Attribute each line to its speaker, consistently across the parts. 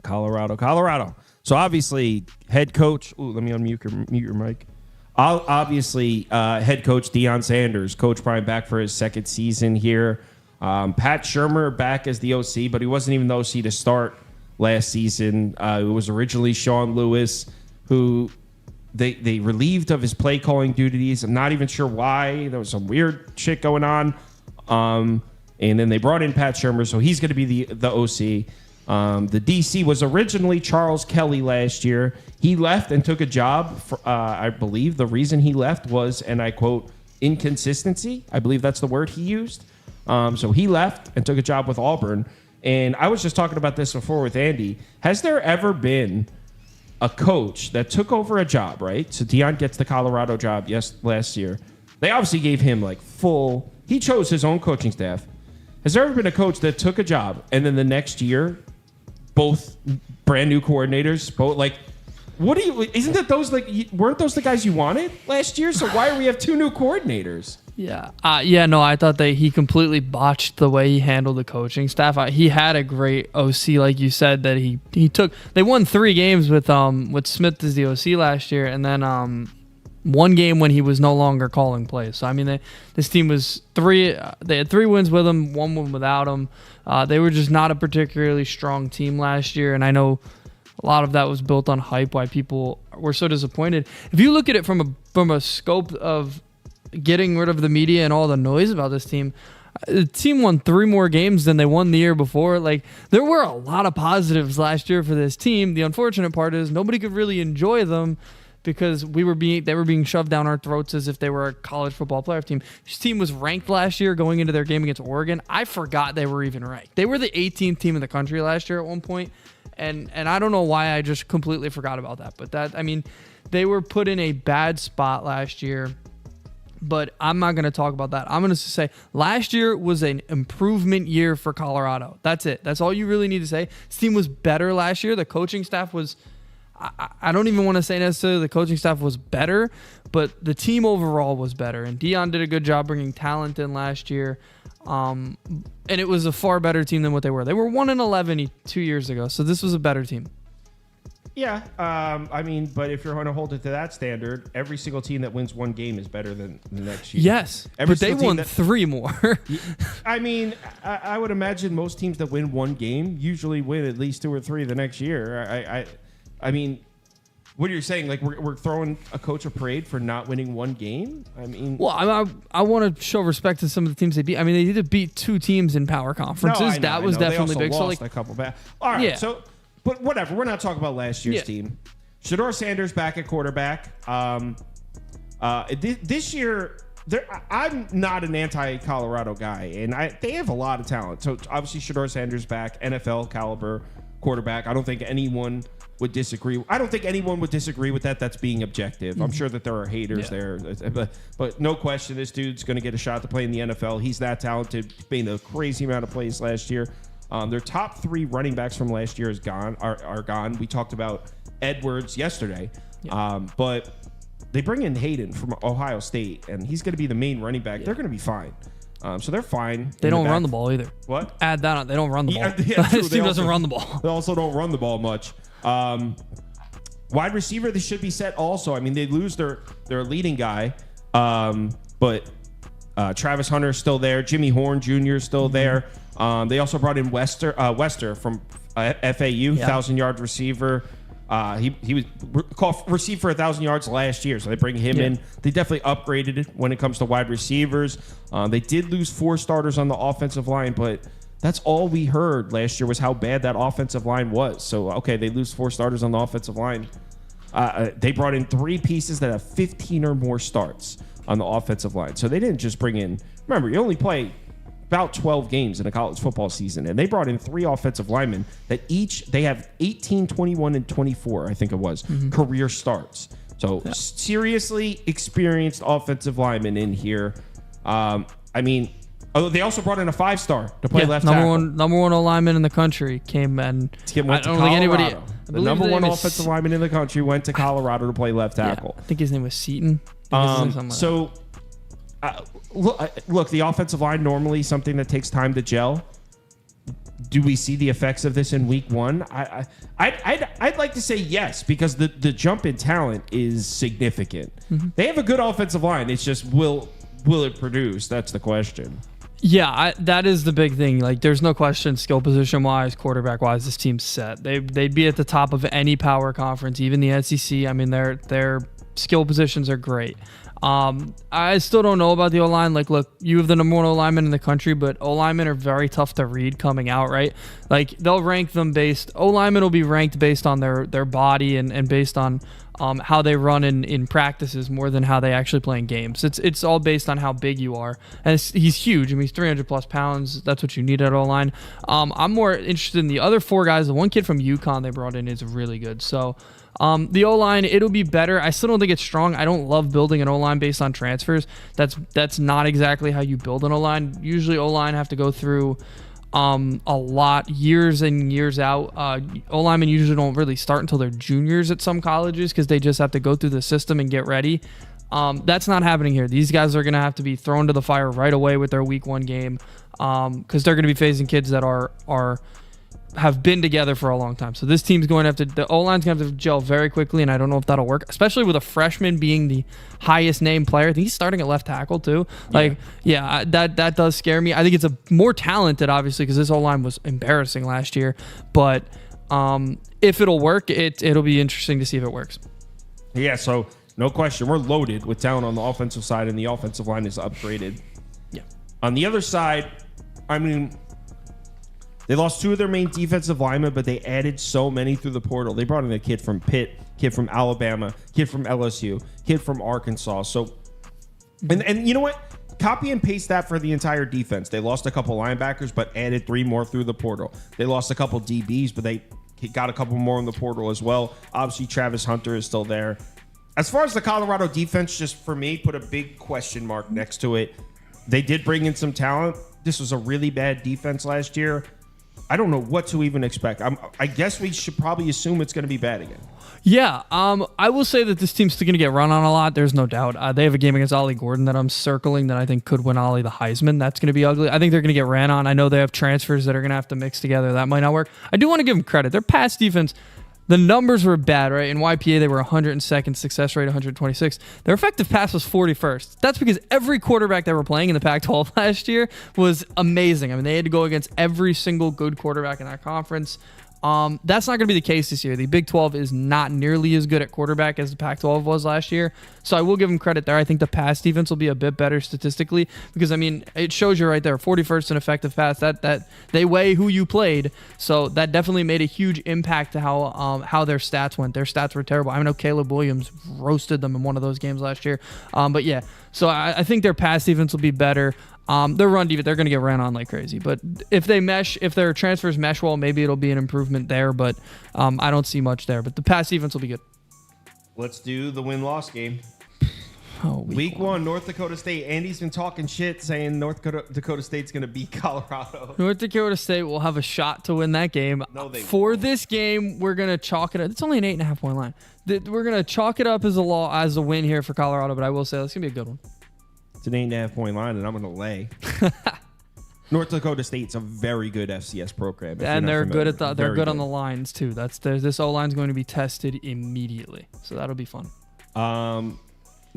Speaker 1: Colorado. So obviously, head coach. Ooh, let me mute your mic. Obviously, head coach Deion Sanders, Coach Brian back for his second season here. Pat Shurmur back as the OC, but he wasn't even the OC to start last season. It was originally Sean Lewis, who they relieved of his play calling duties. I'm not even sure why. There was some weird shit going on. And then they brought in Pat Shurmur, so he's going to be the OC. The DC was originally Charles Kelly last year. He left and took a job. I believe the reason he left was, and I quote, inconsistency. I believe that's the word he used. So he left and took a job with Auburn. And I was just talking about this before with Andy. Has there ever been a coach that took over a job, right? So Deion gets the Colorado job last year. They obviously gave him he chose his own coaching staff. Has there ever been a coach that took a job and then the next year, both brand new coordinators, weren't those the guys you wanted last year? So why do we have two new coordinators?
Speaker 2: Yeah. I thought that he completely botched the way he handled the coaching staff. He had a great OC, like you said, that he took. They won 3 games with Smith as the OC last year, and then one game when he was no longer calling plays. So I mean, this team was they had 3 wins with him, 1 win without him. They were just not a particularly strong team last year, and I know a lot of that was built on hype. Why people were so disappointed. If you look at it from a scope of getting rid of the media and all the noise about this team, the team won 3 more games than they won the year before. There were a lot of positives last year for this team. The unfortunate part is nobody could really enjoy them because they were being shoved down our throats as if they were a college football playoff team. This team was ranked last year going into their game against Oregon. I forgot they were even ranked. They were the 18th team in the country last year at one point, and I don't know why I just completely forgot about that. But they were put in a bad spot last year. But I'm not going to talk about that. I'm going to say last year was an improvement year for Colorado. That's it. That's all you really need to say. This team was better last year. The coaching staff was, I don't even want to say necessarily the coaching staff was better, but the team overall was better. And Deion did a good job bringing talent in last year. And it was a far better team than what they were. They were 1-11 2 years ago. So this was a better team.
Speaker 1: Yeah, but if you're going to hold it to that standard, every single team that wins 1 game is better than the next year.
Speaker 2: Yes, but they won 3 more.
Speaker 1: I would imagine most teams that win 1 game usually win at least 2 or 3 the next year. I mean, what are you saying? We're throwing a coach a parade for not winning 1 game?
Speaker 2: Well, I want to show respect to some of the teams they beat. I mean, they did beat 2 teams in power conferences. That was definitely big.
Speaker 1: They also lost a couple back. All right, yeah. But whatever, we're not talking about last year's team. Shedeur Sanders back at quarterback. This year, I'm not an anti-Colorado guy, and they have a lot of talent. So obviously, Shedeur Sanders back, NFL caliber quarterback. I don't think anyone would disagree. I don't think anyone would disagree with that. That's being objective. I'm sure that there are haters there, but no question, this dude's going to get a shot to play in the NFL. He's that talented. Made a crazy amount of plays last year. Their top 3 running backs from last year are gone. We talked about Edwards yesterday, but they bring in Hayden from Ohio State, and he's going to be the main running back. They're going to be fine. So they're fine.
Speaker 2: They don't run the ball either.
Speaker 1: What?
Speaker 2: Add that on. They don't run the ball. This team doesn't run the ball.
Speaker 1: They also don't run the ball much. Wide receiver, they should be set also. I mean, they lose their leading guy, but Travis Hunter is still there. Jimmy Horn Jr. is still there. They also brought in Wester from FAU, 1,000-yard receiver. He was received for 1,000 yards last year, so they bring him in. They definitely upgraded it when it comes to wide receivers. They did lose 4 starters on the offensive line, but that's all we heard last year was how bad that offensive line was. So, okay, they lose 4 starters on the offensive line. They brought in 3 pieces that have 15 or more starts on the offensive line. So they didn't just bring in. Remember, you only play about 12 games in a college football season, and they brought in 3 offensive linemen that they have 18, 21, and 24, I think it was, career starts. So seriously experienced offensive linemen in here. They also brought in a 5-star to play left tackle.
Speaker 2: Number one lineman in the country came and
Speaker 1: went to Colorado. The number 1 offensive lineman in the country went to Colorado to play left tackle.
Speaker 2: I think his name was Seaton.
Speaker 1: Look, the offensive line normally something that takes time to gel. do we see the effects of this in week one? I'd like to say yes, because the jump in talent is significant. They have a good offensive line. It's just will it produce? That's the question.
Speaker 2: Yeah, that is the big thing. Like, there's no question, skill position wise, quarterback wise, this team's set. They'd be at the top of any power conference, even the SEC. I mean, their skill positions are great. I still don't know about the O-line. Like, look, you have the number one O-lineman in the country, but O-linemen are very tough to read coming out, right? Like, they'll rank them O-linemen will be ranked based on their body and based on how they run in practices more than how they actually play in games. It's all based on how big you are. And he's huge. I mean, he's 300 plus pounds. That's what you need at O-line. I'm more interested in the other four guys. The one kid from UConn they brought in is really good. So the O-line, it'll be better. I still don't think it's strong. I don't love building an O-line based on transfers. That's not exactly how you build an O-line. Usually O-line have to go through a lot, years and years out. O-linemen usually don't really start until they're juniors at some colleges because they just have to go through the system and get ready. That's not happening here. These guys are going to have to be thrown to the fire right away with their week one game because they're going to be facing kids that have been together for a long time. So this team's going to have to, the O-line's going to have to gel very quickly, and I don't know if that'll work, especially with a freshman being the highest named player. I think he's starting at left tackle too. Like, that does scare me. I think it's a more talented, obviously, because this O-line was embarrassing last year. But if it'll work, it'll be interesting to see if it works.
Speaker 1: Yeah, so no question. We're loaded with talent on the offensive side, and the offensive line is upgraded.
Speaker 2: Yeah.
Speaker 1: On the other side, I mean, they lost two of their main defensive linemen, but they added so many through the portal. They brought in a kid from Pitt, kid from Alabama, kid from LSU, kid from Arkansas. So, and you know what? Copy and paste that for the entire defense. They lost a couple linebackers, but added 3 more through the portal. They lost a couple DBs, but they got a couple more in the portal as well. Obviously, Travis Hunter is still there. As far as the Colorado defense, just for me, put a big question mark next to it. They did bring in some talent. This was a really bad defense last year. I don't know what to even expect. I guess we should probably assume it's going to be bad again.
Speaker 2: Yeah, I will say that this team's still going to get run on a lot. There's no doubt. They have a game against Ollie Gordon that I'm circling that I think could win Ollie the Heisman. That's going to be ugly. I think they're going to get ran on. I know they have transfers that are going to have to mix together. That might not work. I do want to give them credit. Their pass defense, the numbers were bad, right? In YPA, they were 102nd, success rate 126. Their effective pass was 41st. That's because every quarterback that were playing in the Pac-12 last year was amazing. I mean, they had to go against every single good quarterback in that conference. That's not going to be the case this year. The Big 12 is not nearly as good at quarterback as the Pac-12 was last year. So I will give them credit there. I think the pass defense will be a bit better statistically because, I mean, it shows you right there, 41st in effective pass. That they weigh who you played. So that definitely made a huge impact to how their stats went. Their stats were terrible. I know Caleb Williams roasted them in one of those games last year. But yeah, so I think their pass defense will be better. Their run defense, they're going to get ran on like crazy. But if their transfers mesh well, maybe it'll be an improvement there. But I don't see much there. But the pass defense will be good.
Speaker 1: Let's do the win-loss game.
Speaker 2: Week
Speaker 1: 1, North Dakota State. Andy's been talking shit, saying North Dakota State's going to beat Colorado.
Speaker 2: North Dakota State will have a shot to win that game.
Speaker 1: No, they
Speaker 2: For
Speaker 1: won't.
Speaker 2: this game, we're going to chalk it up. It's only an 8.5 point line. We're going to chalk it up as a win here for Colorado. But I will say, it's going to be a good one.
Speaker 1: It's an 8.5 point line, and I'm going to lay. North Dakota State's a very good FCS program.
Speaker 2: And they're good at they're good on the lines too. This O line's going to be tested immediately, so that'll be fun.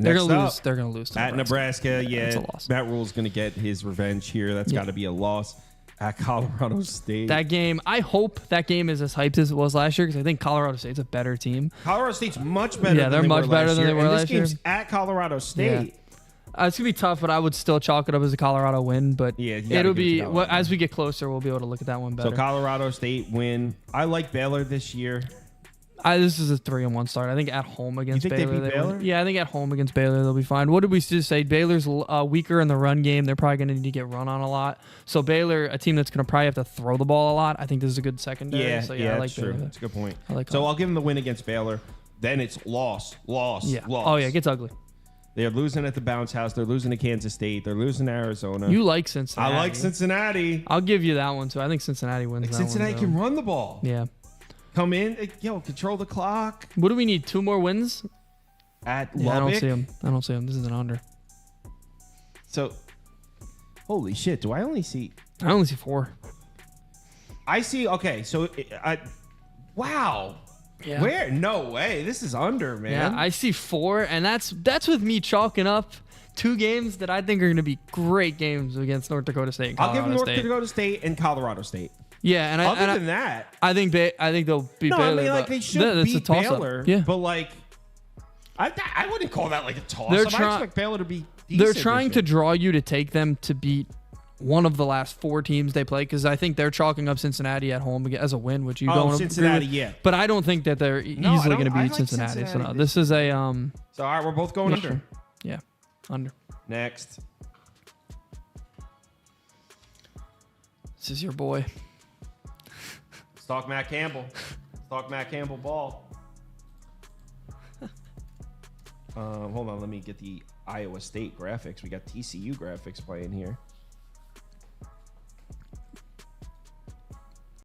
Speaker 2: They're gonna lose. They're gonna lose to
Speaker 1: at Nebraska. Yeah,
Speaker 2: it's a loss.
Speaker 1: Matt Rule's gonna get his revenge here. That's got to be a loss at Colorado State.
Speaker 2: That game, I hope that game is as hyped as it was last year because I think Colorado State's a better team.
Speaker 1: Colorado State's much better.
Speaker 2: Yeah, they're much better than they were last year.
Speaker 1: This game's at Colorado State.
Speaker 2: Yeah. It's gonna be tough, but I would still chalk it up as a Colorado win. But it'll be as we get closer, we'll be able to look at that one better.
Speaker 1: So Colorado State win. I like Baylor this year.
Speaker 2: This is a 3-1 start. I think at home against
Speaker 1: you think
Speaker 2: Baylor.
Speaker 1: They beat Baylor?
Speaker 2: Yeah, I think at home against Baylor they'll be fine. What did we just say? Baylor's weaker in the run game. They're probably going to need to get run on a lot. So Baylor, a team that's going to probably have to throw the ball a lot. I think this is a good secondary.
Speaker 1: Yeah,
Speaker 2: so,
Speaker 1: I like
Speaker 2: that's
Speaker 1: true.
Speaker 2: Baylor.
Speaker 1: That's a good point.
Speaker 2: I like
Speaker 1: so I'll give them the win against Baylor. Then it's loss.
Speaker 2: Yeah.
Speaker 1: Loss.
Speaker 2: Oh, yeah, it gets ugly.
Speaker 1: They're losing at the bounce house. They're losing to Kansas State. They're losing to Arizona.
Speaker 2: You like Cincinnati.
Speaker 1: I like Cincinnati.
Speaker 2: I'll give you that one, too. I think Cincinnati wins that
Speaker 1: Cincinnati
Speaker 2: one,
Speaker 1: can run the ball.
Speaker 2: Yeah.
Speaker 1: Come in, control the clock.
Speaker 2: What do we need? 2 more wins?
Speaker 1: At
Speaker 2: Lubbock?
Speaker 1: I
Speaker 2: don't see them. This is an under.
Speaker 1: So, holy shit, do I only see...
Speaker 2: I only see 4.
Speaker 1: I see. Okay, so wow.
Speaker 2: Yeah.
Speaker 1: Where? No way. This is under, man.
Speaker 2: Yeah, I see 4, and that's with me chalking up 2 games that I think are going to be great games against North Dakota State and Colorado
Speaker 1: I'll give them North
Speaker 2: State.
Speaker 1: Dakota State and Colorado State.
Speaker 2: Yeah, and
Speaker 1: Other than that,
Speaker 2: I think they'll beat
Speaker 1: no,
Speaker 2: Baylor.
Speaker 1: I mean, like,
Speaker 2: but
Speaker 1: they should
Speaker 2: that's a
Speaker 1: beat
Speaker 2: toss-up.
Speaker 1: Baylor.
Speaker 2: Yeah.
Speaker 1: But, like, I wouldn't call that, like, a toss-up.
Speaker 2: They're
Speaker 1: I expect Baylor to be decent.
Speaker 2: They're trying to draw you to take them to beat one of the last 4 teams they play, because I think they're chalking up Cincinnati at home as a win, which you don't
Speaker 1: Cincinnati,
Speaker 2: agree with.
Speaker 1: yeah.
Speaker 2: But I don't think that they're easily going to beat
Speaker 1: I like
Speaker 2: Cincinnati. So no,
Speaker 1: Cincinnati.
Speaker 2: this is a
Speaker 1: So, all right, we're both going under.
Speaker 2: Yeah, under.
Speaker 1: Next.
Speaker 2: This is your boy.
Speaker 1: Stalk Matt Campbell. Stalk Matt Campbell ball. Hold on, let me get the Iowa State graphics. We got TCU graphics playing here.